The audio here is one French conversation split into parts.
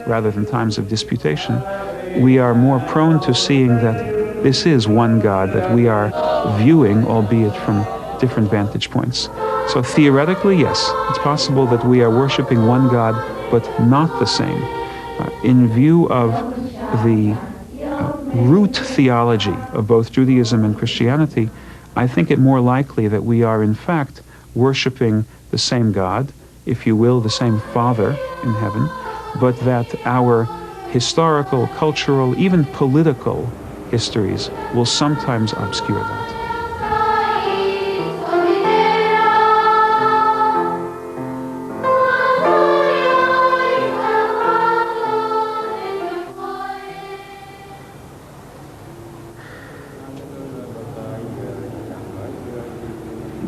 rather than times of disputation, we are more prone to seeing that this is one God that we are viewing, albeit from different vantage points. So theoretically, yes, it's possible that we are worshiping one God, but not the same. In view of the root theology of both Judaism and Christianity, I think it more likely that we are in fact worshiping the same God, if you will, the same Father in heaven, but that our historical, cultural, even political histories will sometimes obscure that.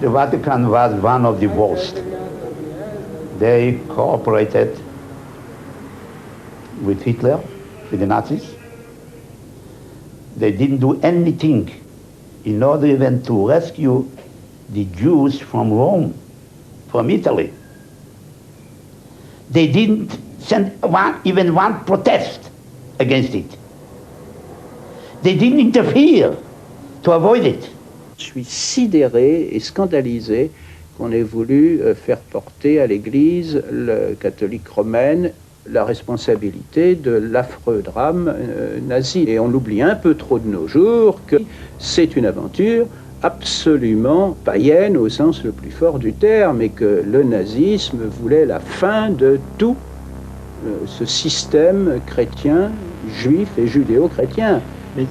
The Vatican was one of the worst. They cooperated with Hitler, with the Nazis. They didn't do anything in order even to rescue the Jews from Rome, from Italy. They didn't send even one protest against it. They didn't interfere to avoid it. Je suis sidéré et scandalisé qu'on ait voulu faire porter à l'Église catholique romaine la responsabilité de l'affreux drame nazi. Et on oublie un peu trop de nos jours que c'est une aventure absolument païenne au sens le plus fort du terme et que le nazisme voulait la fin de tout ce système chrétien, juif et judéo-chrétien.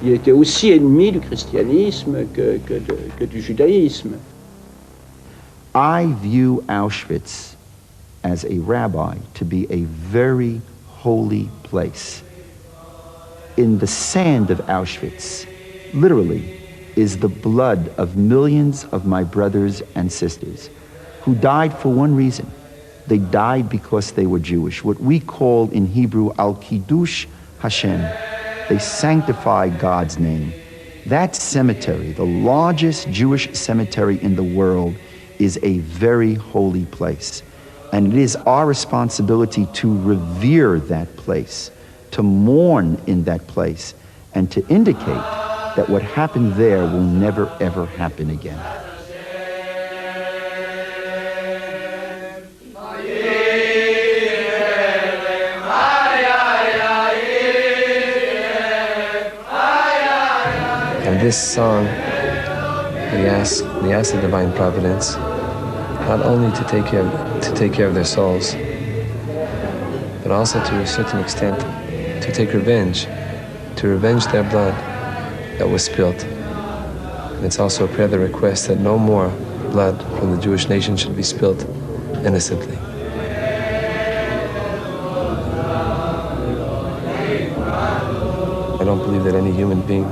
Il était aussi ennemi du christianisme que du judaïsme. I view Auschwitz as a rabbi to be a very holy place. In the sand of Auschwitz, literally, is the blood of millions of my brothers and sisters who died for one reason. They died because they were Jewish, what we call in Hebrew al-Kiddush Hashem. They sanctified God's name. That cemetery, the largest Jewish cemetery in the world, is a very holy place. And it is our responsibility to revere that place, to mourn in that place, and to indicate that what happened there will never, ever happen again. And this song, we ask the Divine Providence not only to take care of their souls, but also to a certain extent to take revenge, to revenge their blood that was spilled. And it's also a prayer that requests that no more blood from the Jewish nation should be spilled innocently. I don't believe that any human being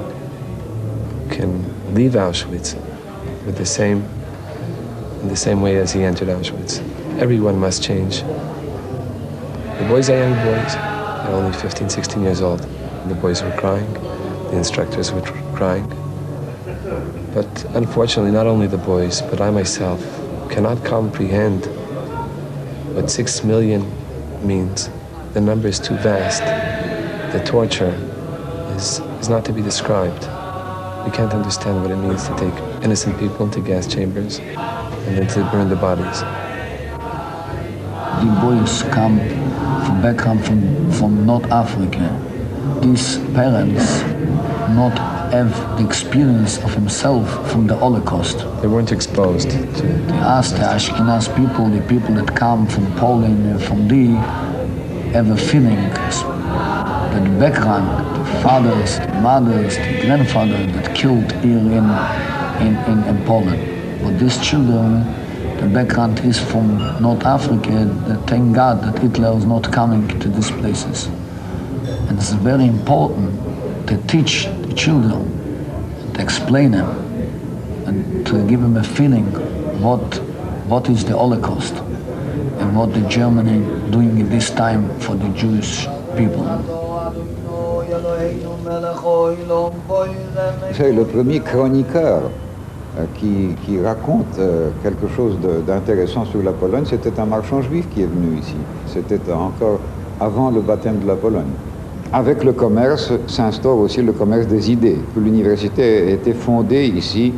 can leave Auschwitz in the same way as he entered Auschwitz. Everyone must change. The boys are young boys. They're only 15, 16 years old. The boys were crying. The instructors were crying. But unfortunately, not only the boys, but I myself cannot comprehend what 6 million means. The number is too vast. The torture is not to be described. We can't understand what it means to take innocent people into gas chambers and then to burn the bodies. The boys come from background from North Africa. These parents not have the experience of himself from the Holocaust. They weren't exposed to... They asked the Ashkenaz people, the people that come from Poland and from have a feeling that the background, the fathers, the mothers, the grandfathers that killed here in Poland. But these children, the background is from North Africa, that thank God that Hitler is not coming to these places. And it's very important to teach the children, to explain them, and to give them a feeling what is the Holocaust and what the Germany doing at this time for the Jewish people. C'est le premier chroniqueur qui raconte quelque chose d'intéressant sur la Pologne. C'était un marchand juif qui est venu ici. C'était encore avant le baptême de la Pologne. Avec le commerce s'instaure aussi le commerce des idées. L'université a été fondée ici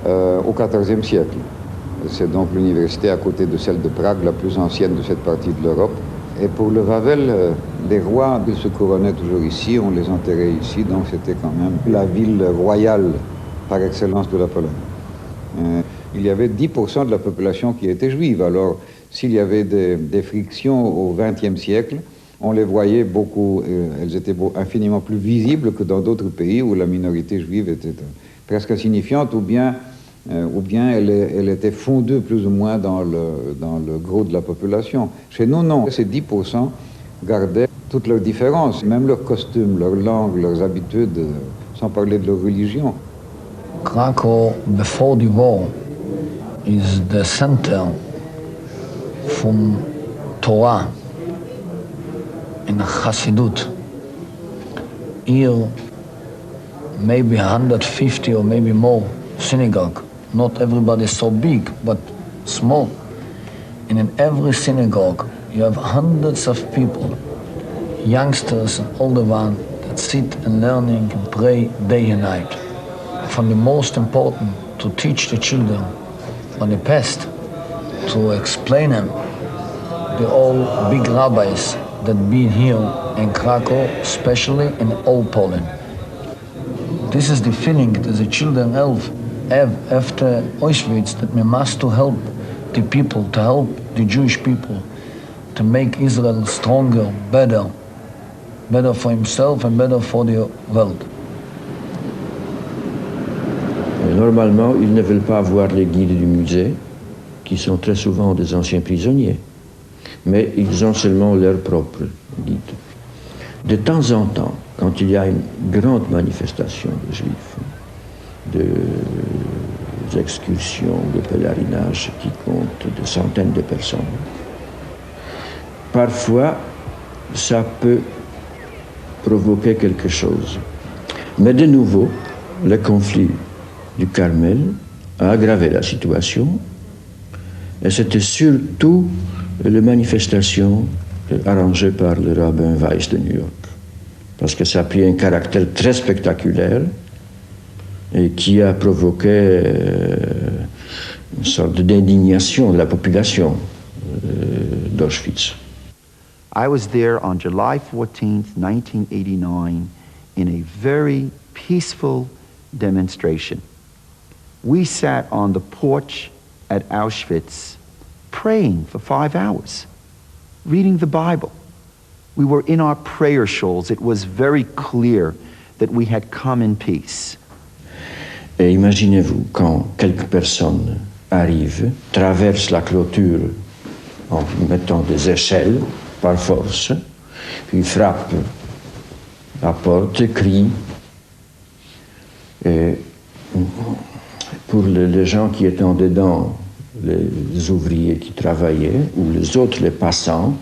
au XIVe siècle. C'est donc l'université à côté de celle de Prague, la plus ancienne de cette partie de l'Europe. Et pour le Wawel, les rois, ils se couronnaient toujours ici, on les enterrait ici, donc c'était quand même la ville royale par excellence de la Pologne. Il y avait 10% de la population qui était juive. Alors, s'il y avait des frictions au XXe siècle, on les voyait beaucoup, elles étaient infiniment plus visibles que dans d'autres pays où la minorité juive était presque insignifiante, ou bien elle était fondue plus ou moins dans le gros de la population. Chez nous, non. Ces 10% gardaient toutes leurs différences, même leurs costumes, leur langue, leurs habitudes, sans parler de leur religion. Krakow, before the war, is the center from Torah and Chassidut. Here, maybe 150 or maybe more synagogue. Not everybody is so big, but small. And in every synagogue, you have hundreds of people, youngsters and older ones, that sit and learning and pray day and night. From the most important, to teach the children from the past, to explain them the all big rabbis that been here in Krakow, especially in all Poland. This is the feeling that the children have after Auschwitz, that we must to help the people, to help the Jewish people, to make Israel stronger, better for himself and better for the world. Normalement, ils ne veulent pas voir les guides du musée, qui sont très souvent des anciens prisonniers, mais ils ont seulement leur propre guide. De temps en temps, quand il y a une grande manifestation de juifs, des excursions, de pèlerinages qui comptent de centaines de personnes, parfois ça peut provoquer quelque chose. Mais de nouveau, le conflit du Carmel a aggravé la situation, et c'était surtout les manifestations arrangées par le rabbin Weiss de New York, parce que ça a pris un caractère très spectaculaire et qui a provoqué une sorte d'indignation de la population d'Auschwitz. I was there on July 14th, 1989, in a very peaceful demonstration. We sat on the porch at Auschwitz praying for 5 hours, reading the Bible. We were in our prayer shawls. It was very clear that we had come in peace. Et imaginez-vous, quand quelques personnes arrivent, traversent la clôture en mettant des échelles par force, puis frappent la porte, crient. Et pour les gens qui étaient en dedans, les ouvriers qui travaillaient, ou les autres, les passants,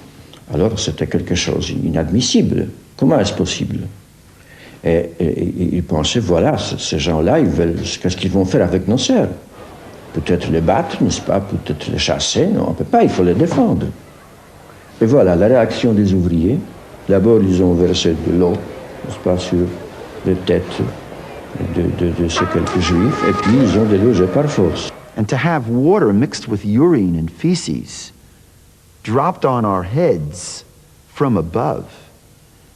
alors c'était quelque chose d'inadmissible. Comment est-ce possible? Et ils pensaient, voilà, ces gens-là, qu'est-ce qu'ils vont faire avec nos sœurs? Peut-être les battre, n'est-ce pas? Peut-être les chasser? Non, on ne peut pas, il faut les défendre. Et voilà, la réaction des ouvriers. D'abord, ils ont versé de l'eau, n'est-ce pas, sur les têtes de ces quelques juifs, et puis ils ont délogé par force. And to have water mixed with urine and feces dropped on our heads from above,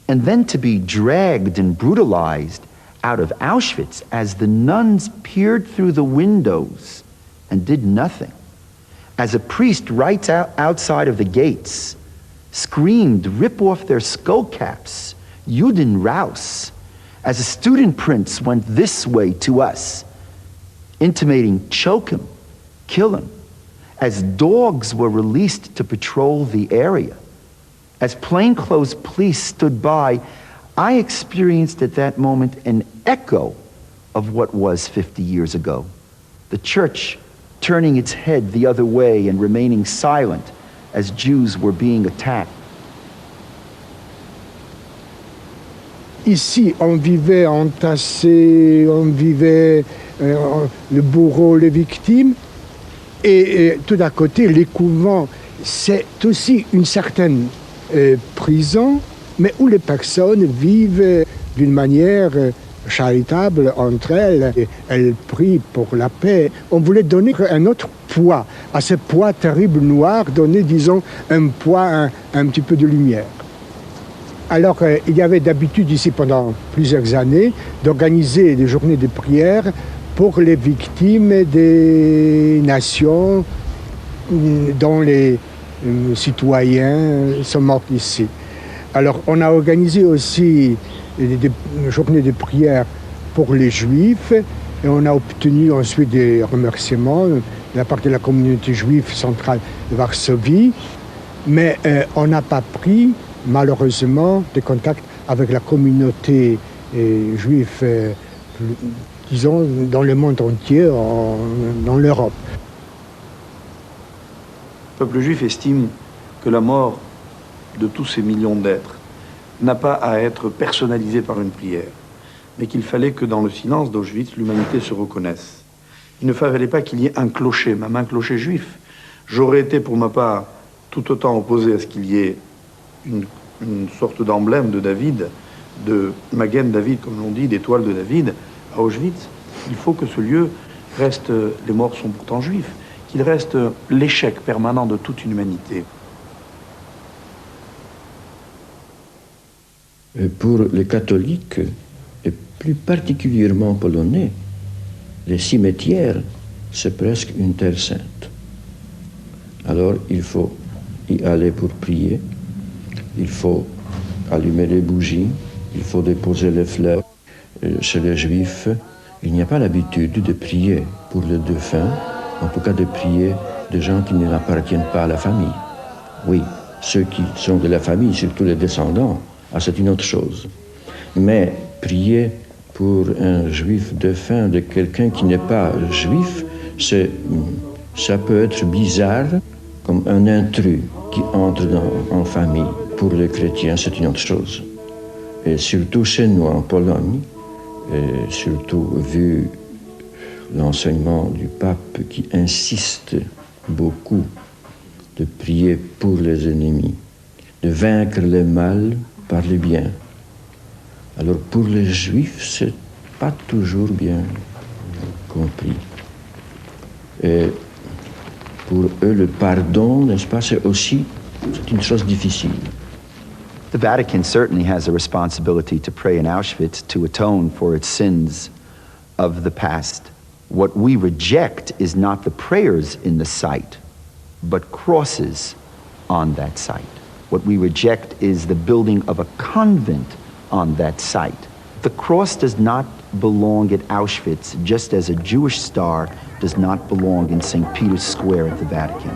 and then to be dragged and brutalized out of Auschwitz as the nuns peered through the windows and did nothing, as a priest right outside of the gates screamed, "Rip off their skull caps, Juden raus," as a student prince went this way to us, intimating, choke him, kill him, as dogs were released to patrol the area, as plainclothes police stood by, I experienced at that moment an echo of what was 50 years ago. The church turning its head the other way and remaining silent as Jews were being attacked. Ici, on vivait entassé, on vivait le bourreau, les victimes, et tout à côté, les couvents, c'est aussi une certaine prison, mais où les personnes vivent d'une manière charitable entre elles. Elles prient pour la paix. On voulait donner un autre poids à ce poids terrible noir, donner, disons, un poids, un petit peu de lumière. Alors, il y avait d'habitude ici, pendant plusieurs années, d'organiser des journées de prière pour les victimes des nations dont les citoyens sont morts ici. Alors, on a organisé aussi des journées de prière pour les Juifs et on a obtenu ensuite des remerciements de la part de la communauté juive centrale de Varsovie, mais on n'a pas pris malheureusement des contacts avec la communauté juive, disons, dans le monde entier, dans l'Europe. Le peuple juif estime que la mort de tous ces millions d'êtres n'a pas à être personnalisée par une prière, mais qu'il fallait que dans le silence d'Auschwitz, l'humanité se reconnaisse. Il ne fallait pas qu'il y ait un clocher, même un clocher juif. J'aurais été pour ma part tout autant opposé à ce qu'il y ait une sorte d'emblème de David, de Magen David, comme l'on dit, d'étoile de David, à Auschwitz. Il faut que ce lieu reste, les morts sont pourtant juifs, qu'il reste l'échec permanent de toute une humanité. Pour les catholiques, et plus particulièrement polonais, les cimetières, c'est presque une terre sainte. Alors il faut y aller pour prier, il faut allumer les bougies, il faut déposer les fleurs. Chez les Juifs, il n'y a pas l'habitude de prier pour les défunts, en tout cas de prier des gens qui n'appartiennent pas à la famille. Oui, ceux qui sont de la famille, surtout les descendants, c'est une autre chose. Mais prier pour un juif défunt de quelqu'un qui n'est pas juif, ça peut être bizarre, comme un intrus qui entre en famille. Pour les chrétiens, c'est une autre chose. Et surtout chez nous, en Pologne, et surtout vu l'enseignement du pape qui insiste beaucoup de prier pour les ennemis, de vaincre le mal par le bien. Alors pour les Juifs, c'est pas toujours bien compris. Et pour eux, le pardon, n'est-ce pas, c'est une chose difficile. The Vatican certainly has a responsibility to pray in Auschwitz to atone for its sins of the past. What we reject is not the prayers in the site, but crosses on that site. What we reject is the building of a convent on that site. The cross does not belong at Auschwitz, just as a Jewish star does not belong in St. Peter's Square at the Vatican.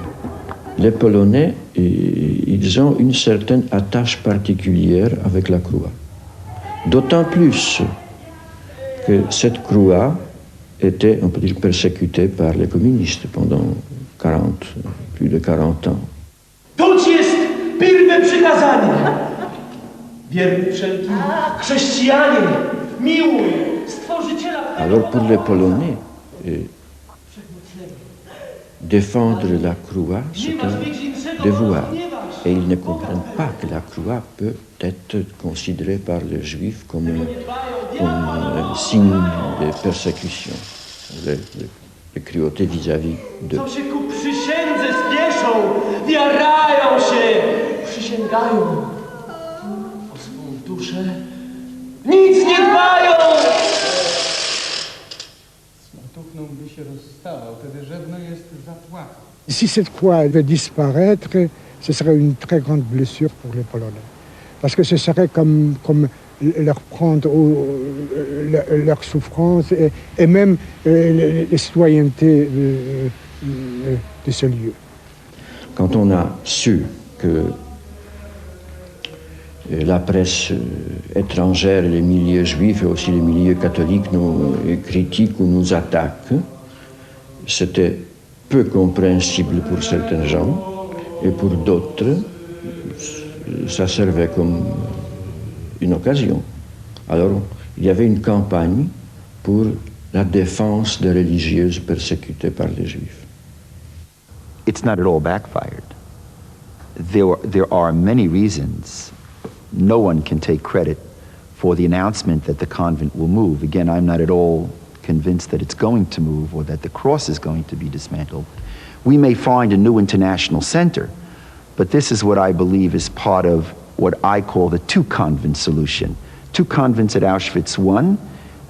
Les Polonais, ils ont une certaine attache particulière avec la croix. D'autant plus que cette croix était, on peut dire, persécutée par les communistes pendant plus de 40 ans. Tuć jest pierwsze przykazanie. Wierny wszelkim chrześcijanie, miłuj Stworzyciela. Alors pour les Polonais, défendre la croix, c'est un devoir. Et ils ne comprennent pas que la croix peut être considérée par les Juifs comme un signe de persécution, de cruauté vis-à-vis d'eux. Co się ku przysiędze spieszą, jarają się, przysięgają o swą duszę, nic nie dbają. Si cette croix devait disparaître, ce serait une très grande blessure pour les Polonais. Parce que ce serait comme leur prendre leur souffrance et même les citoyennetés de ce lieu. Quand on a su que la presse étrangère, les milieux juifs et aussi les milieux catholiques nous critiquent ou nous attaquent, c'était peu compréhensible pour certains gens et pour d'autres, ça servait comme une occasion. Alors, il y avait une campagne pour la défense des religieuses persécutées par les Juifs. It's not at all backfired. there are many reasons. No one can take credit for the announcement that the convent will move. Again, I'm not at all convinced that it's going to move or that the cross is going to be dismantled. We may find a new international center, but this is what I believe is part of what I call the two-convent solution. 2 convents at Auschwitz I,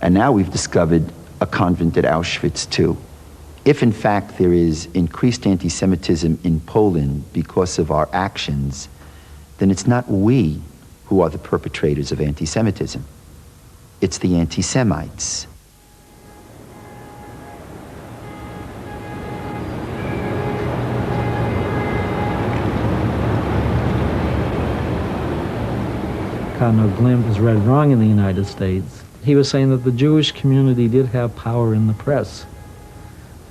and now we've discovered a convent at Auschwitz II. If in fact there is increased anti-Semitism in Poland because of our actions, then it's not we who are the perpetrators of anti-Semitism. It's the anti-Semites. Cardinal Glimt is read wrong in the United States. He was saying that the Jewish community did have power in the press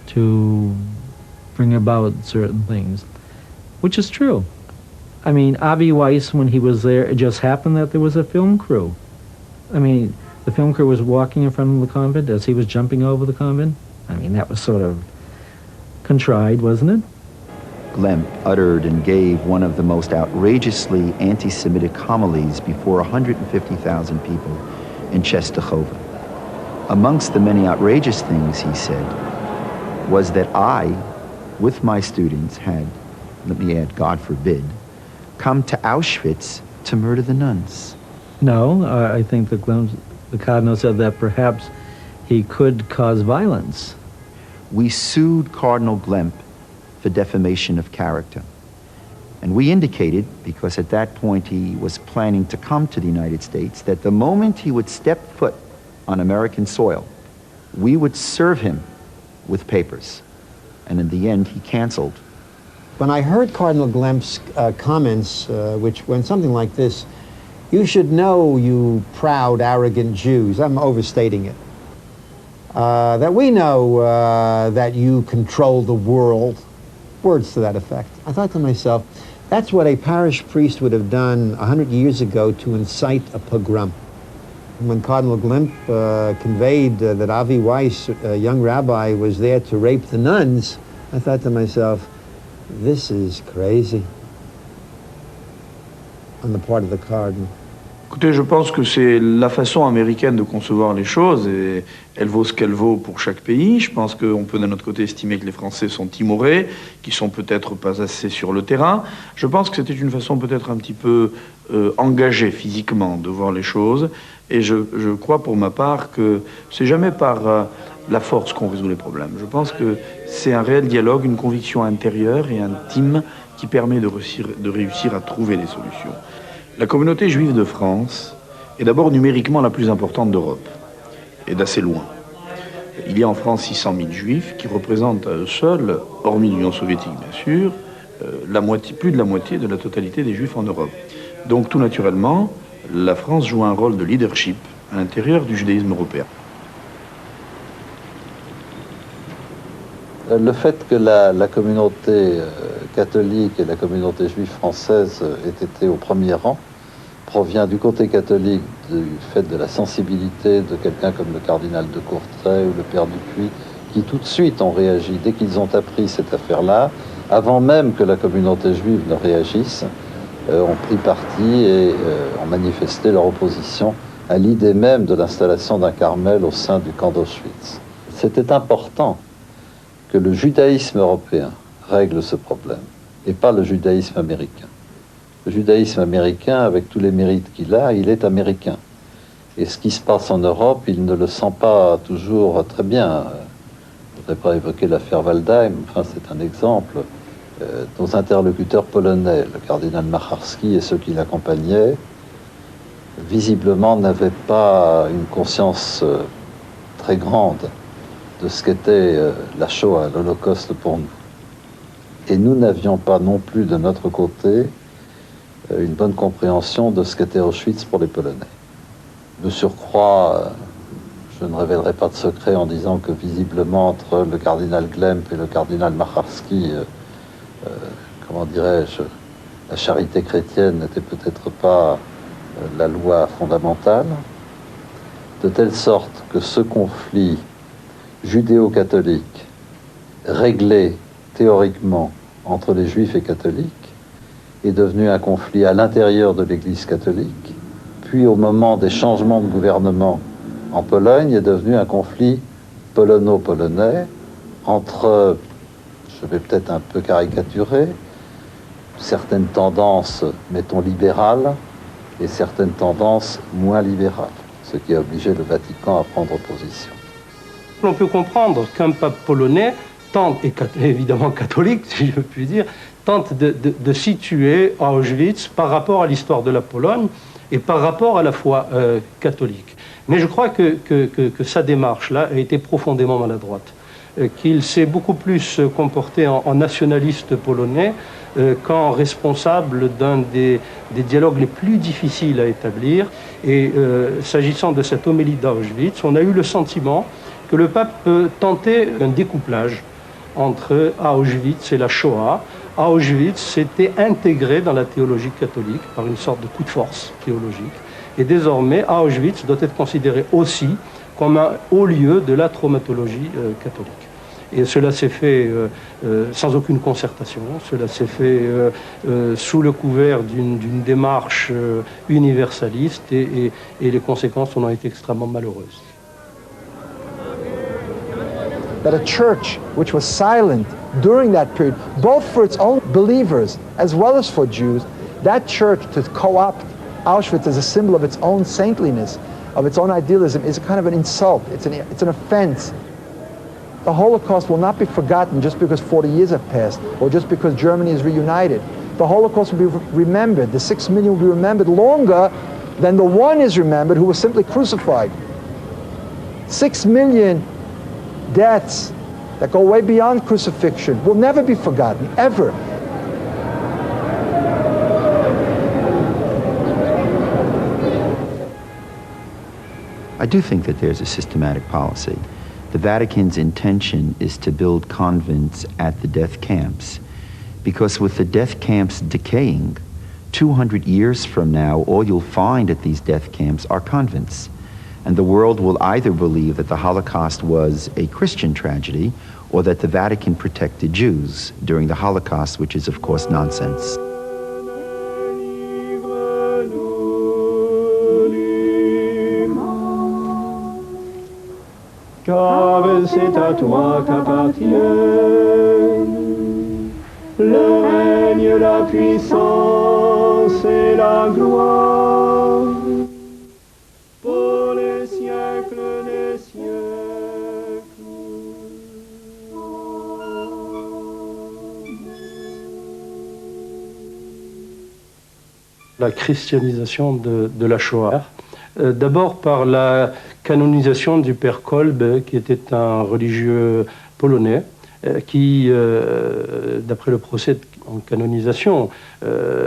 to bring about certain things, which is true. I mean, Avi Weiss, when he was there, it just happened that there was a film crew. I mean, the film crew was walking in front of the convent as he was jumping over the convent. I mean, that was sort of contrived, wasn't it? Glimt uttered and gave one of the most outrageously anti-Semitic homilies before 150,000 people in Czestochowa. Amongst the many outrageous things he said was that I, with my students, had, let me add, God forbid, come to Auschwitz to murder the nuns. No, I think the Cardinal said that perhaps he could cause violence. We sued Cardinal Glimt for defamation of character. And we indicated, because at that point he was planning to come to the United States, that the moment he would step foot on American soil, we would serve him with papers. And in the end, he canceled. When I heard Cardinal Glimt's comments, which went something like this: "You should know, you proud, arrogant Jews," I'm overstating it, "that we know that you control the world," words to that effect. I thought to myself, that's what a parish priest would have done 100 years ago to incite a pogrom. When Cardinal Glimt conveyed that Avi Weiss, a young rabbi, was there to rape the nuns, I thought to myself, this is crazy on the part of the Cardinal. Écoutez, je pense que c'est la façon américaine de concevoir les choses et elle vaut ce qu'elle vaut pour chaque pays. Je pense qu'on peut d'un autre côté estimer que les Français sont timorés, qu'ils sont peut-être pas assez sur le terrain. Je pense que c'était une façon peut-être un petit peu engagée physiquement de voir les choses et je crois pour ma part que c'est jamais par la force qu'on résout les problèmes. Je pense que c'est un réel dialogue, une conviction intérieure et intime qui permet de réussir à trouver des solutions. La communauté juive de France est d'abord numériquement la plus importante d'Europe, et d'assez loin. Il y a en France 600 000 juifs qui représentent à eux seuls, hormis l'Union soviétique bien sûr, plus de la moitié de la totalité des juifs en Europe. Donc tout naturellement, la France joue un rôle de leadership à l'intérieur du judaïsme européen. Le fait que la communauté catholique et la communauté juive française aient été au premier rang provient du côté catholique du fait de la sensibilité de quelqu'un comme le cardinal de Courtrai ou le père Dupuis, qui tout de suite ont réagi dès qu'ils ont appris cette affaire-là, avant même que la communauté juive ne réagisse, ont pris parti et ont manifesté leur opposition à l'idée même de l'installation d'un Carmel au sein du camp d'Auschwitz. C'était important que le judaïsme européen règle ce problème, et pas le judaïsme américain. Le judaïsme américain, avec tous les mérites qu'il a, il est américain. Et ce qui se passe en Europe, il ne le sent pas toujours très bien. Je ne voudrais pas évoquer l'affaire Waldheim, enfin c'est un exemple. Nos interlocuteurs polonais, le cardinal Macharski et ceux qui l'accompagnaient, visiblement n'avaient pas une conscience très grande de ce qu'était la Shoah, l'Holocauste pour nous. Et nous n'avions pas non plus de notre côté une bonne compréhension de ce qu'était Auschwitz pour les Polonais. De surcroît, je ne révélerai pas de secret en disant que visiblement entre le cardinal Glimt et le cardinal Macharski, comment dirais-je, la charité chrétienne n'était peut-être pas la loi fondamentale, de telle sorte que ce conflit judéo-catholique réglé théoriquement entre les juifs et catholiques est devenu un conflit à l'intérieur de l'Église catholique, puis au moment des changements de gouvernement en Pologne, est devenu un conflit polono-polonais entre, je vais peut-être un peu caricaturer, certaines tendances, mettons, libérales et certaines tendances moins libérales, ce qui a obligé le Vatican à prendre position. On peut comprendre qu'un pape polonais tente, et évidemment catholique, si je puis dire, tente de situer Auschwitz par rapport à l'histoire de la Pologne et par rapport à la foi catholique. Mais je crois que sa démarche-là a été profondément maladroite, qu'il s'est beaucoup plus comporté en nationaliste polonais qu'en responsable d'un des dialogues les plus difficiles à établir. Et s'agissant de cette homélie d'Auschwitz, on a eu le sentiment que le pape tentait un découplage entre Auschwitz et la Shoah. Auschwitz s'était intégré dans la théologie catholique par une sorte de coup de force théologique. Et désormais, Auschwitz doit être considéré aussi comme un haut lieu de la traumatologie catholique. Et cela s'est fait sans aucune concertation, cela s'est fait sous le couvert d'une démarche universaliste et les conséquences en ont été extrêmement malheureuses. That a church which was silent during that period, both for its own believers as well as for Jews, that church to co-opt Auschwitz as a symbol of its own saintliness, of its own idealism, is a kind of an insult. It's an offense. The Holocaust will not be forgotten just because 40 years have passed or just because Germany is reunited. The Holocaust will be remembered. The 6 million will be remembered longer than the one is remembered who was simply crucified. 6 million deaths that go way beyond crucifixion will never be forgotten, ever. I do think that there's a systematic policy. The Vatican's intention is to build convents at the death camps, because with the death camps decaying, 200 years from now, all you'll find at these death camps are convents. And the world will either believe that the Holocaust was a Christian tragedy or that the Vatican protected Jews during the Holocaust, which is, of course, nonsense. Car c'est à toi qu'appartiennent le règne, la puissance et la gloire pour les siècles des siècles. La christianisation de la Shoah, d'abord par la canonisation du père Kolbe, qui était un religieux polonais, qui, d'après le procès en canonisation,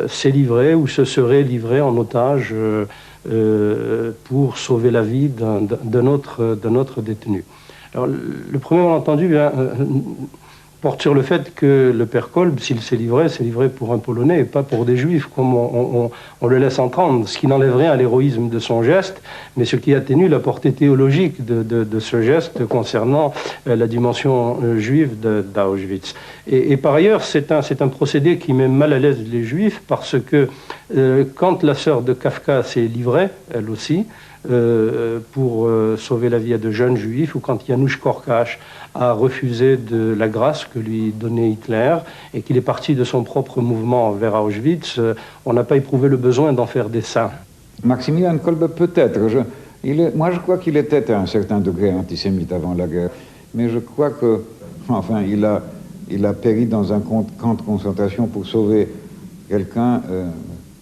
s'est livré ou se serait livré en otage pour sauver la vie d'un autre détenu. Alors, le premier malentendu porte sur le fait que le père Kolbe, s'il s'est livré pour un Polonais et pas pour des Juifs, comme on le laisse entendre, ce qui n'enlève rien à l'héroïsme de son geste, mais ce qui atténue la portée théologique de ce geste concernant la dimension juive d'Auschwitz. Et par ailleurs, c'est un procédé qui met mal à l'aise les Juifs, parce que quand la sœur de Kafka s'est livrée, elle aussi, pour sauver la vie à de jeunes Juifs, ou quand Janusz Korczak a refusé de la grâce que lui donnait Hitler et qu'il est parti de son propre mouvement vers Auschwitz, on n'a pas éprouvé le besoin d'en faire des saints. Maximilian Kolbe, peut-être. Moi, je crois qu'il était à un certain degré antisémite avant la guerre. Mais je crois que, enfin, il a péri dans un camp de concentration pour sauver quelqu'un.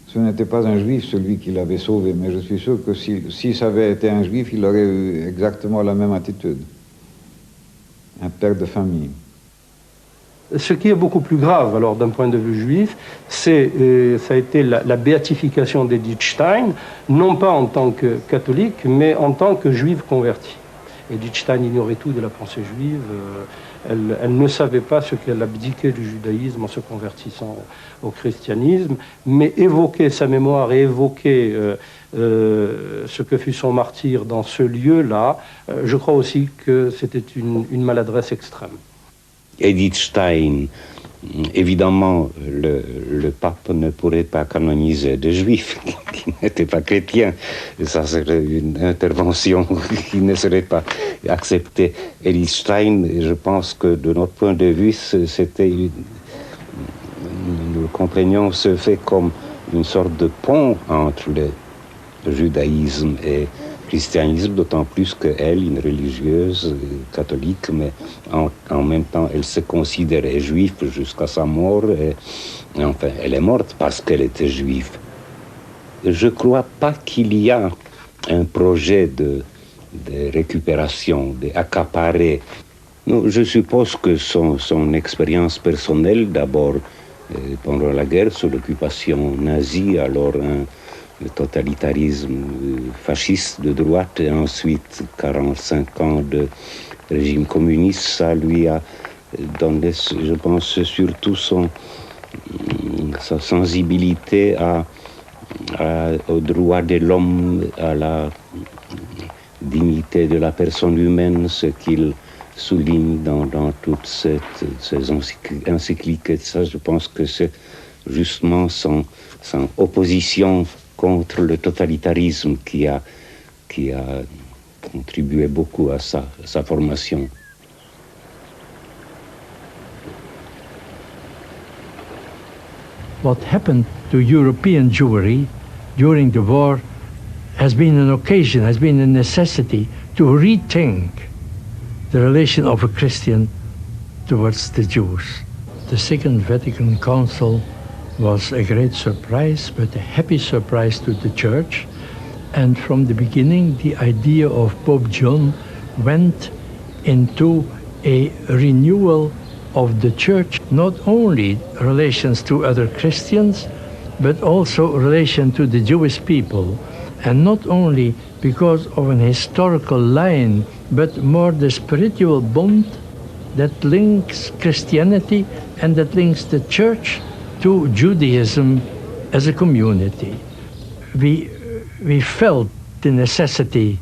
Ce n'était pas un juif, celui qui l'avait sauvé, mais je suis sûr que si ça avait été un juif, il aurait eu exactement la même attitude. Un père de famille. Ce qui est beaucoup plus grave, alors, d'un point de vue juif, ça a été la béatification d'Edith Stein, non pas en tant que catholique, mais en tant que juive convertie. Edith Stein ignorait tout de la pensée juive. Elle ne savait pas ce qu'elle abdiquait du judaïsme en se convertissant au christianisme, mais évoquer sa mémoire et évoquer ce que fut son martyre dans ce lieu-là, je crois aussi que c'était une maladresse extrême. Edith Stein Évidemment, le pape ne pourrait pas canoniser des juifs qui n'étaient pas chrétiens. Ça serait une intervention qui ne serait pas acceptée. Eli Stein, je pense que de notre point de vue, nous comprenions ce fait comme une sorte de pont entre le judaïsme et christianisme, d'autant plus qu'elle, une religieuse catholique, mais en même temps, elle se considérait juive jusqu'à sa mort, et enfin, elle est morte parce qu'elle était juive. Je ne crois pas qu'il y a un projet de récupération, d'accaparer. Je suppose que son expérience personnelle, d'abord pendant la guerre sous l'occupation nazie, alors le totalitarisme fasciste de droite, et ensuite 45 ans de régime communiste, ça lui a donné, je pense, surtout sa sensibilité aux droits de l'homme, à la dignité de la personne humaine, ce qu'il souligne dans toutes ces encycliques. Et ça, je pense que c'est justement son opposition contre le totalitarisme qui a contribué beaucoup à sa formation. What happened to European Jewry during the war has been an occasion, has been a necessity to rethink the relation of a Christian towards the Jews. The Second Vatican Council was a great surprise, but a happy surprise to the Church. And from the beginning, the idea of Pope John went into a renewal of the Church, not only relations to other Christians, but also relation to the Jewish people. And not only because of an historical line, but more the spiritual bond that links Christianity and that links the Church to Judaism as a community. We felt the necessity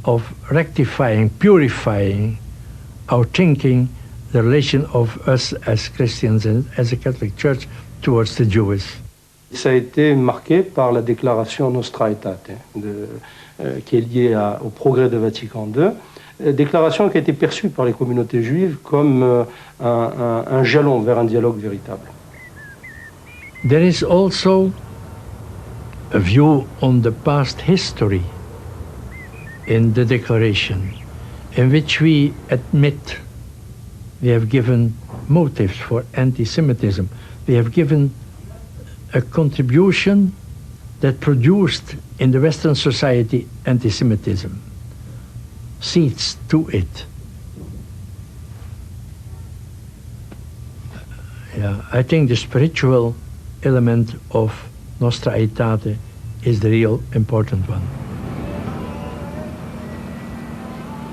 of rectifying, purifying our thinking, the relation of us as Christians and as a Catholic Church towards the Jews. Ça a été marqué par la déclaration Nostra Aetate, qui est liée au progrès de Vatican II, déclaration qui a été perçue par les communautés juives comme un jalon vers un dialogue véritable. There is also a view on the past history in the declaration, in which we admit we have given motives for anti-Semitism. We have given a contribution that produced in the Western society anti-Semitism, seeds to it. Yeah, I think the spiritual element of Nostra Aetate is the real important one.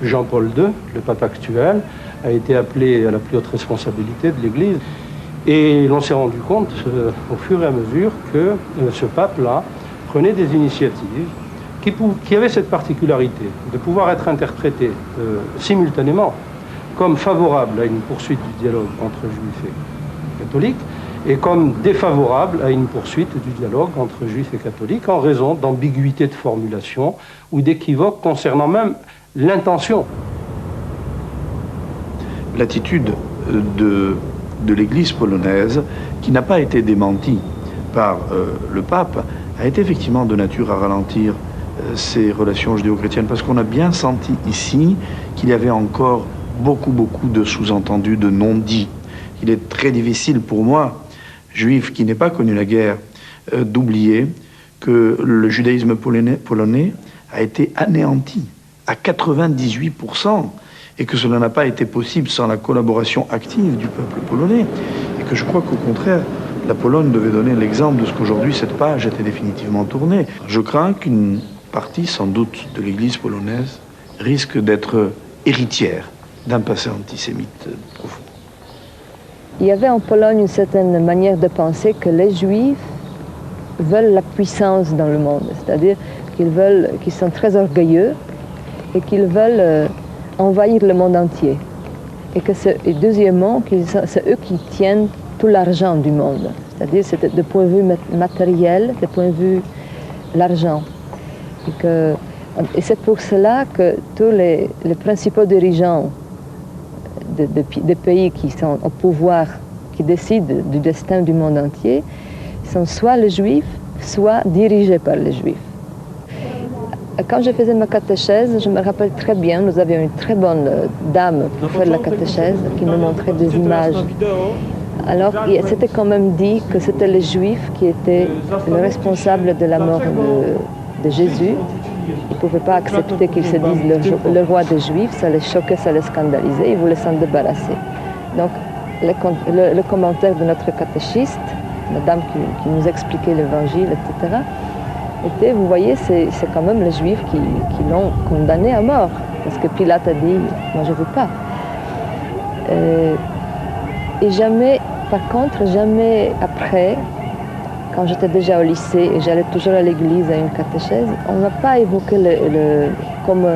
Jean-Paul II, le pape actuel, a été appelé à la plus haute responsabilité de l'Église. Et l'on s'est rendu compte au fur et à mesure que ce pape-là prenait des initiatives qui avaient cette particularité de pouvoir être interprétées simultanément comme favorables à une poursuite du dialogue entre juifs et catholiques et comme défavorables à une poursuite du dialogue entre juifs et catholiques en raison d'ambiguïté de formulation ou d'équivoques concernant même l'intention. L'attitude de l'Église polonaise, qui n'a pas été démentie par le pape, a été effectivement de nature à ralentir ces relations judéo-chrétiennes, parce qu'on a bien senti ici qu'il y avait encore beaucoup de sous-entendus, de non-dits. Il est très difficile pour moi, juif qui n'ai pas connu la guerre, d'oublier que le judaïsme polonais a été anéanti à 98%, et que cela n'a pas été possible sans la collaboration active du peuple polonais, et que je crois qu'au contraire, la Pologne devait donner l'exemple de ce qu'aujourd'hui cette page était définitivement tournée. Je crains qu'une partie, sans doute, de l'Église polonaise risque d'être héritière d'un passé antisémite profond. Il y avait en Pologne une certaine manière de penser que les Juifs veulent la puissance dans le monde, c'est-à-dire qu'ils sont très orgueilleux et qu'ils veulent envahir le monde entier. Et deuxièmement, c'est eux qui tiennent tout l'argent du monde. C'est-à-dire, c'était de point de vue matériel, de point de vue l'argent. Et c'est pour cela que tous les principaux dirigeants des pays qui sont au pouvoir, qui décident du destin du monde entier, sont soit les Juifs, soit dirigés par les Juifs. Quand je faisais ma catéchèse, je me rappelle très bien, nous avions une très bonne dame pour faire la catéchèse qui nous montrait des images. Alors, c'était quand même dit que c'était les Juifs qui étaient les responsables de la mort de Jésus. Ils ne pouvaient pas accepter qu'ils se disent le roi des Juifs, ça les choquait, ça les scandalisait, ils voulaient s'en débarrasser. Donc, le commentaire de notre catéchiste, la dame qui nous expliquait l'évangile, etc., était, vous voyez, c'est quand même les Juifs qui l'ont condamné à mort. Parce que Pilate a dit, moi je ne veux pas. Et jamais, par contre, jamais après, quand j'étais déjà au lycée et j'allais toujours à l'église à une catéchèse, on n'a pas évoqué comme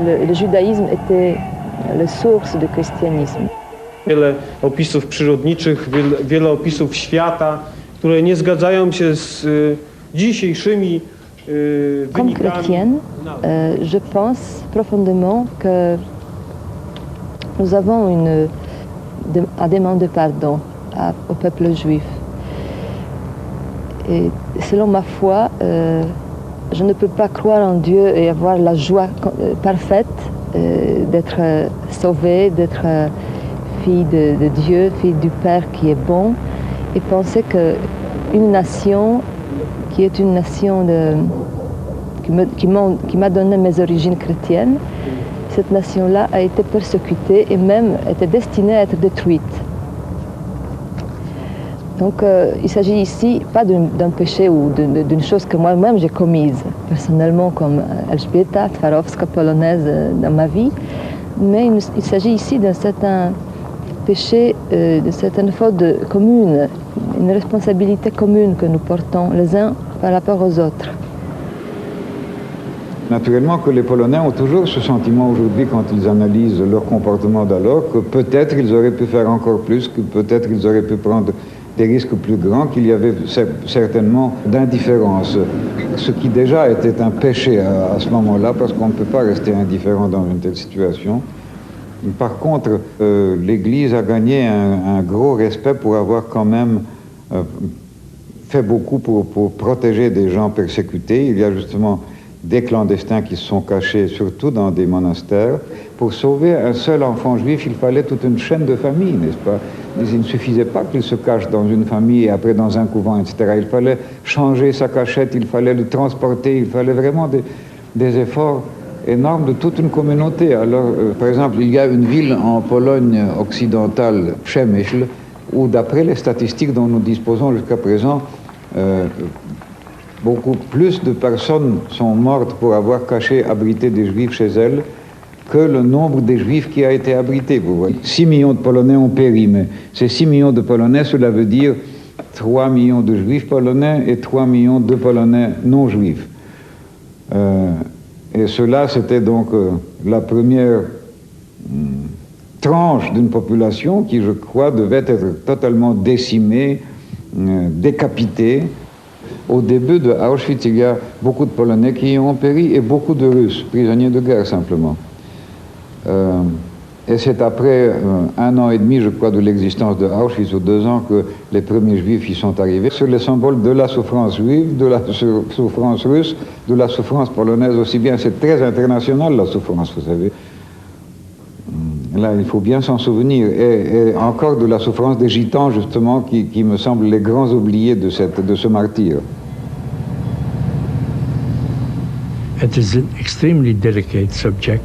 le judaïsme était la source du christianisme. Wiele opisów przyrodniczych, wiele opisów świata, które nie zgadzają się z dzisiejszymi Comme chrétienne, je pense profondément que nous avons à demander pardon au peuple juif. Et selon ma foi, je ne peux pas croire en Dieu et avoir la joie parfaite d'être sauvée, d'être fille de Dieu, fille du Père qui est bon, et penser qu'une nation qui est une nation qui m'a donné mes origines chrétiennes, cette nation-là a été persécutée et même était destinée à être détruite. Donc il s'agit ici pas d'un péché ou d'une chose que moi-même j'ai commise personnellement comme Elżbieta Twarowska polonaise dans ma vie, mais il s'agit ici d'un certain péché, d'une certaine faute commune, une responsabilité commune que nous portons les uns par rapport aux autres. Naturellement que les Polonais ont toujours ce sentiment aujourd'hui quand ils analysent leur comportement d'alors, que peut-être ils auraient pu faire encore plus, que peut-être ils auraient pu prendre des risques plus grands, qu'il y avait certainement d'indifférence. Ce qui déjà était un péché à ce moment-là, parce qu'on ne peut pas rester indifférent dans une telle situation. Par contre, l'Église a gagné un gros respect pour avoir quand même fait beaucoup pour protéger des gens persécutés. Il y a justement des clandestins qui se sont cachés, surtout dans des monastères. Pour sauver un seul enfant juif, il fallait toute une chaîne de famille, n'est-ce pas? Mais il ne suffisait pas qu'il se cache dans une famille et après dans un couvent, etc. Il fallait changer sa cachette, il fallait le transporter, il fallait vraiment des efforts énormes de toute une communauté. Alors, par exemple, il y a une ville en Pologne occidentale, Przemyśl, où d'après les statistiques dont nous disposons jusqu'à présent, beaucoup plus de personnes sont mortes pour avoir caché, abrité des Juifs chez elles que le nombre des Juifs qui a été abrité. Vous voyez. 6 millions de Polonais ont péri, mais ces 6 millions de Polonais, cela veut dire 3 millions de Juifs polonais et 3 millions de Polonais non juifs. Et cela, c'était donc la première tranche d'une population qui, je crois, devait être totalement décimée, décapitée. Au début de Auschwitz, il y a beaucoup de Polonais qui y ont péri et beaucoup de Russes, prisonniers de guerre simplement. Et c'est après 1 an et demi, je crois, de l'existence de Auschwitz, ou 2 ans, que les premiers Juifs y sont arrivés. Sur les symboles de la souffrance juive, de la souffrance russe, de la souffrance polonaise aussi bien. C'est très international, la souffrance, vous savez. Là, il faut bien s'en souvenir. Et encore de la souffrance des Gitans, justement, qui me semblent les grands oubliés de ce martyre. It is an extremely delicate subject.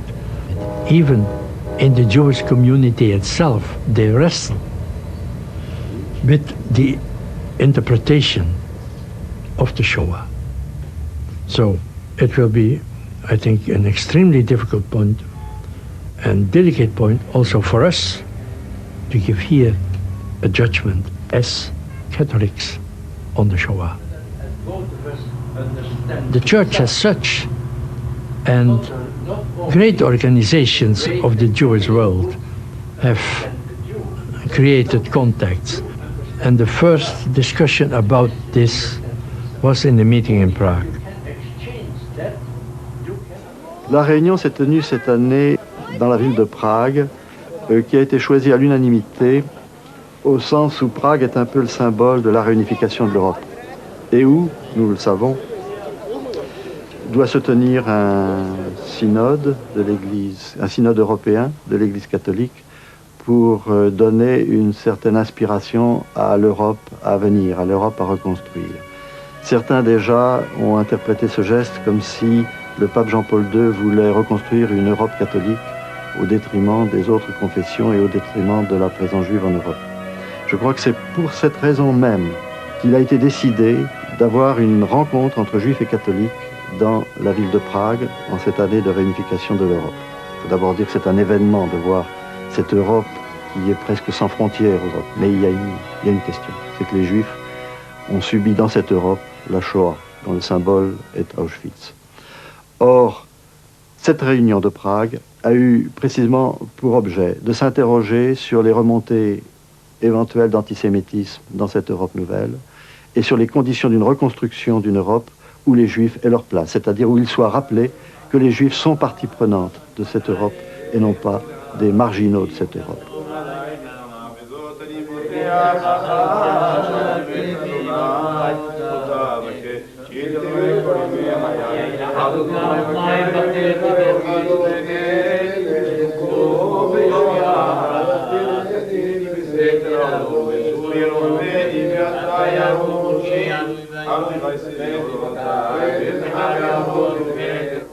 Even in the Jewish community itself, they wrestle with the interpretation of the Shoah. So it will be, I think, an extremely difficult point and delicate point also for us to give here a judgment as Catholics on the Shoah. The Church as such and great organizations of the Jewish world have created contacts And the first discussion about this was in the meeting in Prague. La réunion s'est tenue cette année dans la ville de Prague, qui a été choisie à l'unanimité, au sens où Prague est un peu le symbole de la réunification de l'Europe, et où, nous le savons, doit se tenir un synode de l'Église, un synode européen de l'Église catholique, pour donner une certaine inspiration à l'Europe à venir, à l'Europe à reconstruire. Certains déjà ont interprété ce geste comme si le pape Jean-Paul II voulait reconstruire une Europe catholique au détriment des autres confessions et au détriment de la présence juive en Europe. Je crois que c'est pour cette raison même qu'il a été décidé d'avoir une rencontre entre juifs et catholiques dans la ville de Prague en cette année de réunification de l'Europe. Il faut d'abord dire que c'est un événement de voir cette Europe qui est presque sans frontières aujourd'hui. Mais il y a une question, c'est que les Juifs ont subi dans cette Europe la Shoah, dont le symbole est Auschwitz. Or, cette réunion de Prague a eu précisément pour objet de s'interroger sur les remontées éventuelles d'antisémitisme dans cette Europe nouvelle et sur les conditions d'une reconstruction d'une Europe où les Juifs aient leur place, c'est-à-dire où il soit rappelé que les Juifs sont partie prenante de cette Europe et non pas des marginaux de cette Europe.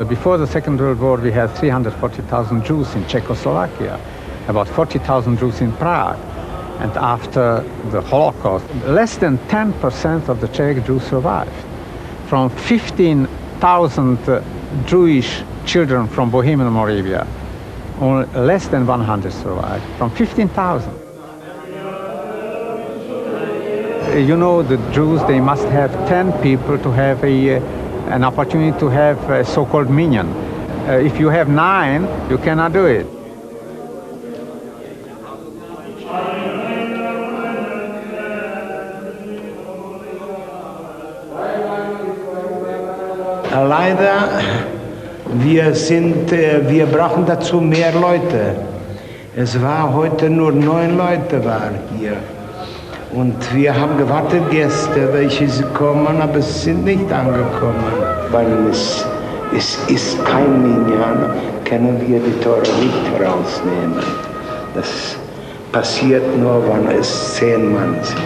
Before the Second World War, we had 340,000 Jews in Czechoslovakia, about 40,000 Jews in Prague. And after the Holocaust, less than 10% of the Czech Jews survived. From 15,000 Jewish children from Bohemian Moravia, only less than 100 survived. From 15,000. You know, the Jews, they must have 10 people to have an opportunity to have a so-called minyan. If you have 9, you cannot do it. Leider, wir brauchen dazu mehr Leute. Es war heute nur 9 Leute waren hier. Und wir haben gewartet Gäste, welche sie kommen, aber sie sind nicht angekommen. Weil es ist kein Minyan, können wir die Tore nicht rausnehmen. Das passiert nur, wenn es 10 Mann sind.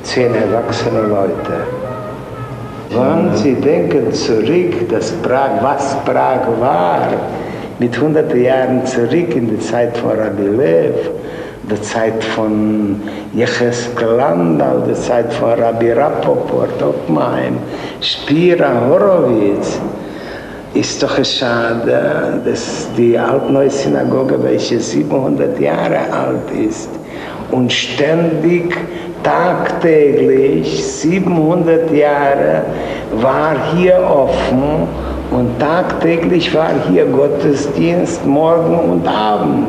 10 erwachsene Leute. Wenn Sie denken zurück, dass Prag, was Prag war, mit 100 Jahren zurück in die Zeit von Rabbi Lev, die Zeit von Yechezkel Landau, die Zeit von Rabbi Rapoport, Oppenheim, Spira, Horowitz, ist doch schade, dass die altneue Synagoge, welche 700 Jahre alt ist und ständig tagtäglich 700 Jahre war hier offen und tagtäglich war hier Gottesdienst morgen und Abend.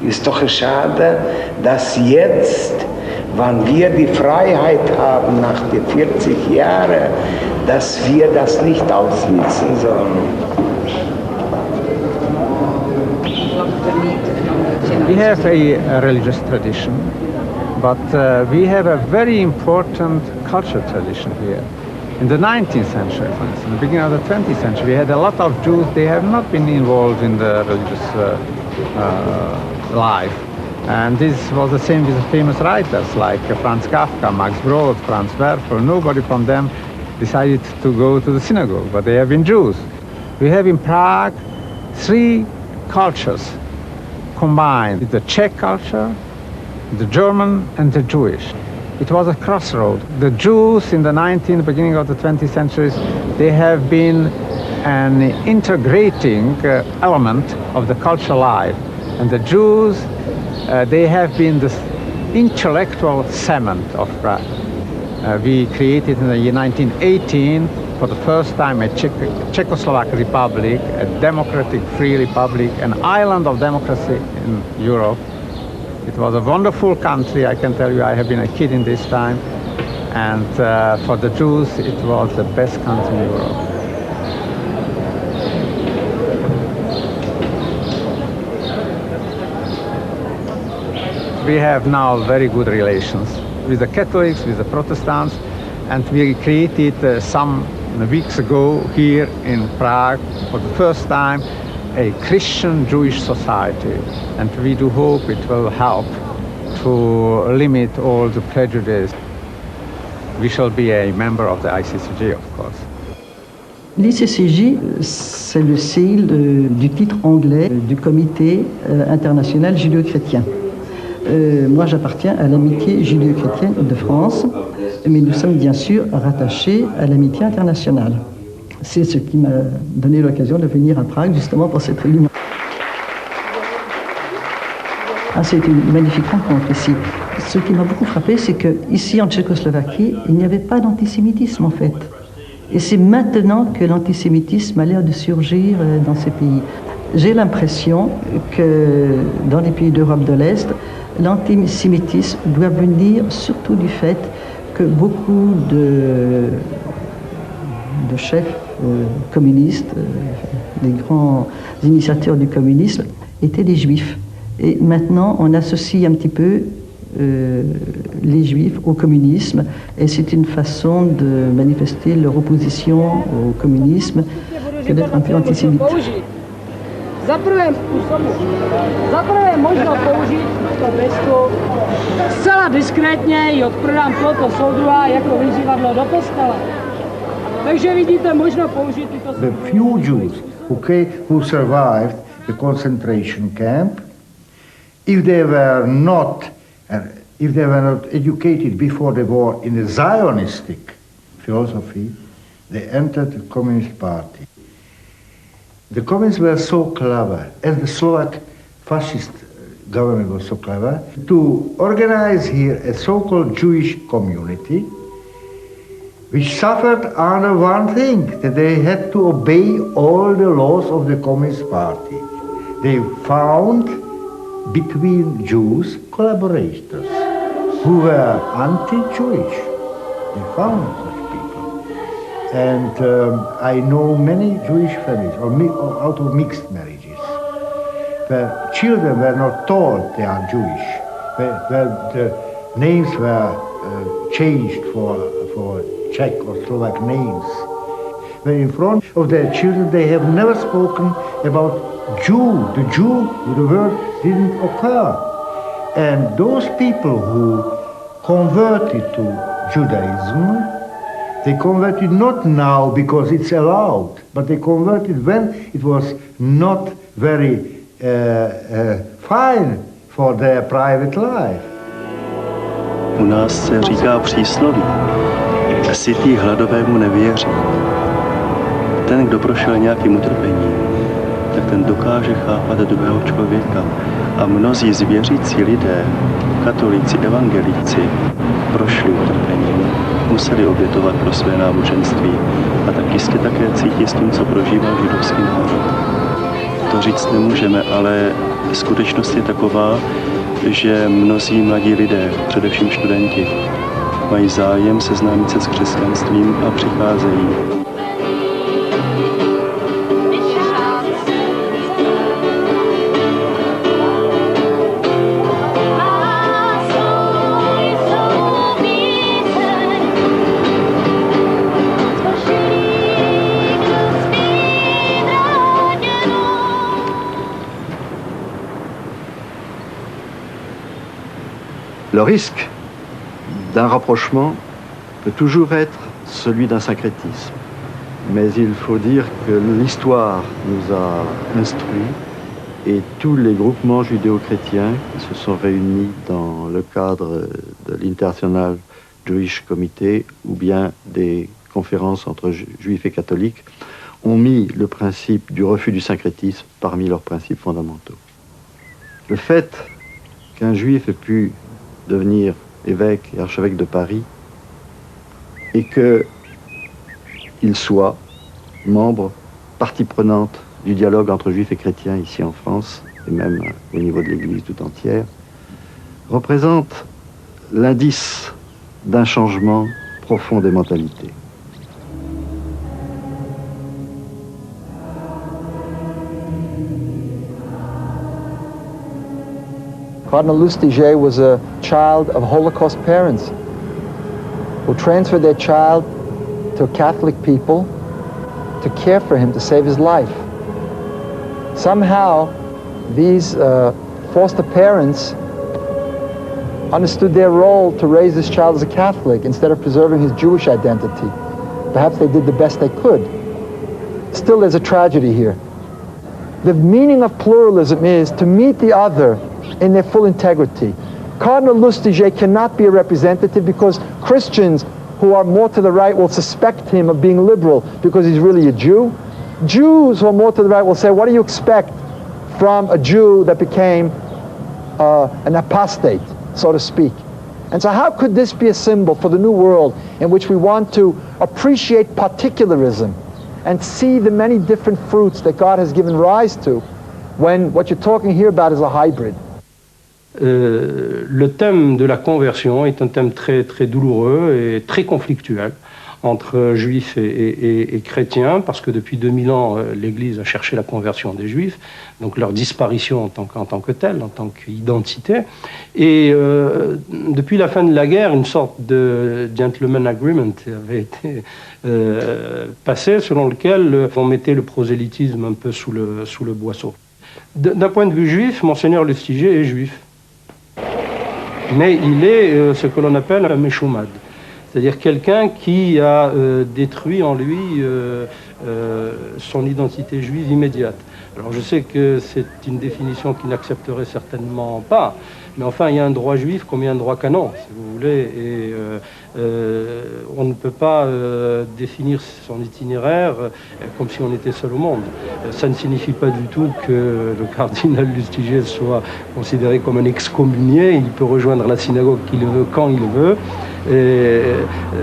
Ist doch schade, dass jetzt, wenn wir die Freiheit haben nach den 40 Jahren, dass wir das nicht ausnutzen sollen. We have a religious tradition, but we have a very important cultural tradition here. In the 19th century, for instance, in the beginning of the 20th century, we had a lot of Jews. They have not been involved in the religious life. And this was the same with the famous writers like Franz Kafka, Max Brod, Franz Werfel. Nobody from them decided to go to the synagogue, but they have been Jews. We have in Prague 3 cultures combined: the Czech culture, the German, and the Jewish. It was a crossroad. The Jews in the 19th, beginning of the 20th centuries, they have been an integrating element of the cultural life. And the Jews, they have been the intellectual cement of Prague. We created in the year 1918, for the first time, a Czechoslovak republic, a democratic, free republic, an island of democracy in Europe. It was a wonderful country, I can tell you. I have been a kid in this time. And for the Jews, it was the best country in Europe. We have now very good relations with the Catholics, with the Protestants, and we created some weeks ago here in Prague for the first time a Christian Jewish society, and we do hope it will help to limit all the prejudice. We shall be a member of the ICCJ, of course. L'ICCJ, c'est le sigle du titre anglais du Comité international judéo-chrétien. Moi, j'appartiens à l'amitié judéo-chrétienne de France, mais nous sommes bien sûr rattachés à l'amitié internationale. C'est ce qui m'a donné l'occasion de venir à Prague, justement pour cette réunion. Ah, c'est une magnifique rencontre ici. Ce qui m'a beaucoup frappé, c'est qu'ici, en Tchécoslovaquie, il n'y avait pas d'antisémitisme, en fait. Et c'est maintenant que l'antisémitisme a l'air de surgir dans ces pays. J'ai l'impression que dans les pays d'Europe de l'Est, l'antisémitisme doit venir surtout du fait que beaucoup de chefs communistes, des grands initiateurs du communisme, étaient des juifs. Et maintenant, on associe un petit peu les juifs au communisme, et c'est une façon de manifester leur opposition au communisme que d'être un peu antisémite. Za prvé možno použiť to gesto zcela diskrétně i odprodám tohoto soudruha jako vyzývadlo do kostela. Takže vidíte, možno použít tyto... The few Jews who survived the concentration camp, if they were not educated before the war in the Zionistic philosophy, they entered the Communist Party. The communists were so clever, and the Slovak fascist government was so clever, to organize here a so-called Jewish community, which suffered under one thing, that they had to obey all the laws of the Communist Party. They found between Jews collaborators who were anti-Jewish. They found such people. And I know many Jewish families, or out of mixed marriages, where children were not told they are Jewish, where the names were changed for Czech or Slovak names. Where in front of their children they have never spoken about Jew. The Jew, the word didn't occur. And those people who converted to Judaism, they converted not now because it's allowed, but they converted when it was not very fine for their private life. U nás se říká přísloví, sytý hladovému nevěří. Ten, kdo prošel nějakým utrpením, tak ten dokáže chápat druhého člověka. A mnozí zvěřící lidé, katolíci, evangelíci, prošli utrpením, museli obětovat pro své náboženství a tak jistě také cítí s tím, co prožívá židovský národ. To říct nemůžeme, ale skutečnost je taková, že mnozí mladí lidé, především studenti, mají zájem seznámit se s křesťanstvím a přicházejí. Le risque d'un rapprochement peut toujours être celui d'un syncrétisme. Mais il faut dire que l'histoire nous a instruits et tous les groupements judéo-chrétiens qui se sont réunis dans le cadre de l'International Jewish Committee ou bien des conférences entre juifs et catholiques ont mis le principe du refus du syncrétisme parmi leurs principes fondamentaux. Le fait qu'un juif ait pu devenir évêque et archevêque de Paris, et qu'il soit membre, partie prenante du dialogue entre juifs et chrétiens ici en France, et même au niveau de l'Église tout entière, représente l'indice d'un changement profond des mentalités. Cardinal Lustiger was a child of Holocaust parents who transferred their child to Catholic people to care for him, to save his life. Somehow, these foster parents understood their role to raise this child as a Catholic instead of preserving his Jewish identity. Perhaps they did the best they could. Still, there's a tragedy here. The meaning of pluralism is to meet the other in their full integrity. Cardinal Lustiger cannot be a representative because Christians who are more to the right will suspect him of being liberal because he's really a Jew. Jews who are more to the right will say, what do you expect from a Jew that became an apostate, so to speak? And so how could this be a symbol for the new world in which we want to appreciate particularism and see the many different fruits that God has given rise to when what you're talking here about is a hybrid? Le thème de la conversion est un thème très, très douloureux et très conflictuel entre juifs et chrétiens, parce que depuis 2000 ans, l'Église a cherché la conversion des juifs, donc leur disparition en tant que telle, en tant qu'identité. Et depuis la fin de la guerre, une sorte de gentleman agreement avait été passé, selon lequel on mettait le prosélytisme un peu sous le boisseau. D'un point de vue juif, Monseigneur Lustiger est juif. Mais il est ce que l'on appelle un méchoumad, c'est-à-dire quelqu'un qui a détruit en lui son identité juive immédiate. Alors je sais que c'est une définition qu'il n'accepterait certainement pas, mais enfin il y a un droit juif comme il y a un droit canon, si vous voulez, et on ne peut pas définir son itinéraire comme si on était seul au monde. Ça ne signifie pas du tout que le cardinal Lustiger soit considéré comme un excommunié. Il peut rejoindre la synagogue qu'il veut, quand il veut. Et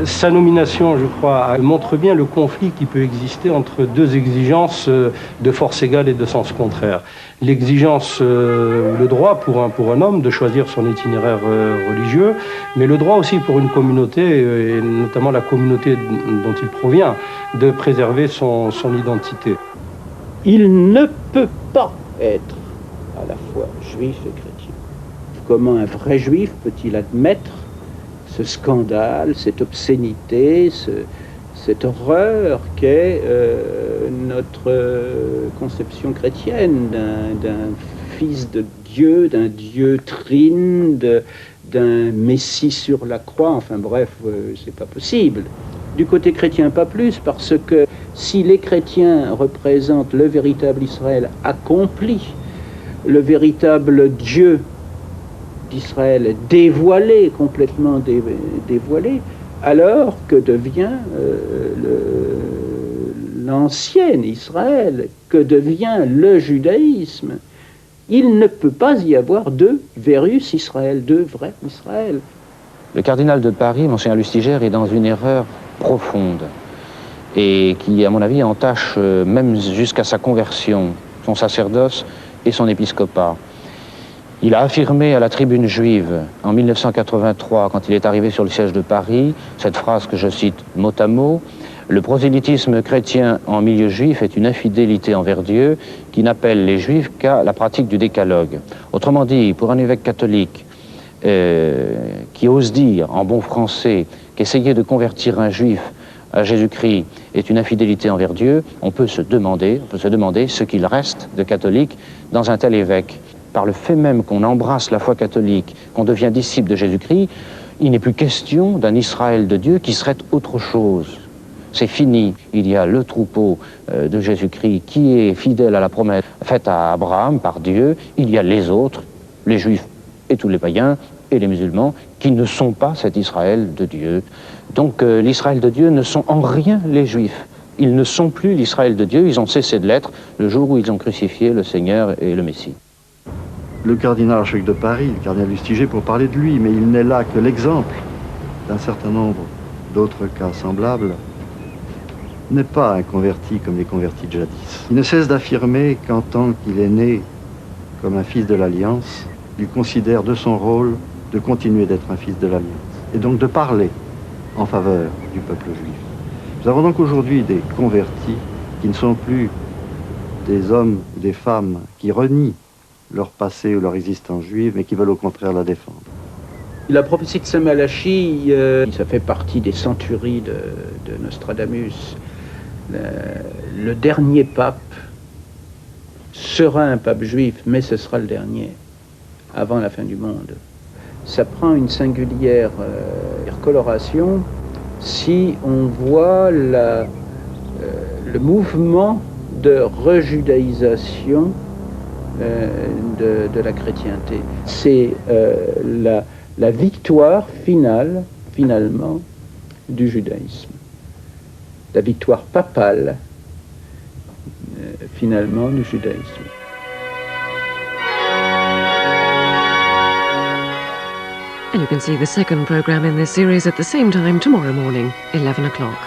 sa nomination, je crois, montre bien le conflit qui peut exister entre deux exigences de force égale et de sens contraire. L'exigence, le droit pour un homme de choisir son itinéraire religieux, mais le droit aussi pour une communauté, et notamment la communauté dont il provient, de préserver son identité. Il ne peut pas être à la fois juif et chrétien. Comment un vrai juif peut-il admettre ce scandale, cette obscénité, cette horreur qu'est notre conception chrétienne d'un fils de Dieu, d'un Dieu trine, d'un Messie sur la croix, enfin bref, c'est pas possible. Du côté chrétien, pas plus, parce que si les chrétiens représentent le véritable Israël accompli, le véritable Dieu d'Israël dévoilé, complètement dévoilé, alors que devient l'ancien Israël, que devient le judaïsme? Il ne peut pas y avoir deux verus Israël, deux vrais Israël. Le cardinal de Paris, Monseigneur Lustiger, est dans une erreur profonde et qui, à mon avis, entache même jusqu'à sa conversion, son sacerdoce et son épiscopat. Il a affirmé à la tribune juive en 1983, quand il est arrivé sur le siège de Paris, cette phrase que je cite mot à mot: « Le prosélytisme chrétien en milieu juif est une infidélité envers Dieu qui n'appelle les juifs qu'à la pratique du décalogue. » Autrement dit, pour un évêque catholique qui ose dire en bon français qu'essayer de convertir un juif à Jésus-Christ est une infidélité envers Dieu, on peut se demander ce qu'il reste de catholique dans un tel évêque. Par le fait même qu'on embrasse la foi catholique, qu'on devient disciple de Jésus-Christ, il n'est plus question d'un Israël de Dieu qui serait autre chose. C'est fini. Il y a le troupeau de Jésus-Christ qui est fidèle à la promesse faite à Abraham par Dieu. Il y a les autres, les Juifs et tous les païens et les musulmans, qui ne sont pas cet Israël de Dieu. Donc l'Israël de Dieu ne sont en rien les Juifs. Ils ne sont plus l'Israël de Dieu. Ils ont cessé de l'être le jour où ils ont crucifié le Seigneur et le Messie. Le cardinal archevêque de Paris, le cardinal Lustiger, pour parler de lui, mais il n'est là que l'exemple d'un certain nombre d'autres cas semblables, n'est pas un converti comme les convertis de jadis. Il ne cesse d'affirmer qu'en tant qu'il est né comme un fils de l'Alliance, il considère de son rôle de continuer d'être un fils de l'Alliance, et donc de parler en faveur du peuple juif. Nous avons donc aujourd'hui des convertis qui ne sont plus des hommes ou des femmes qui renient leur passé ou leur existence juive, mais qui veulent au contraire la défendre. La prophétie de Saint-Malachie, ça fait partie des centuries de Nostradamus. Le dernier pape sera un pape juif, mais ce sera le dernier, avant la fin du monde. Ça prend une singulière coloration si on voit le mouvement de rejudaïsation de la chrétienté. C'est la victoire finalement, du judaïsme. La victoire papale, finalement, du judaïsme. And you can see the second programme in this series at the same time tomorrow morning, 11 o'clock.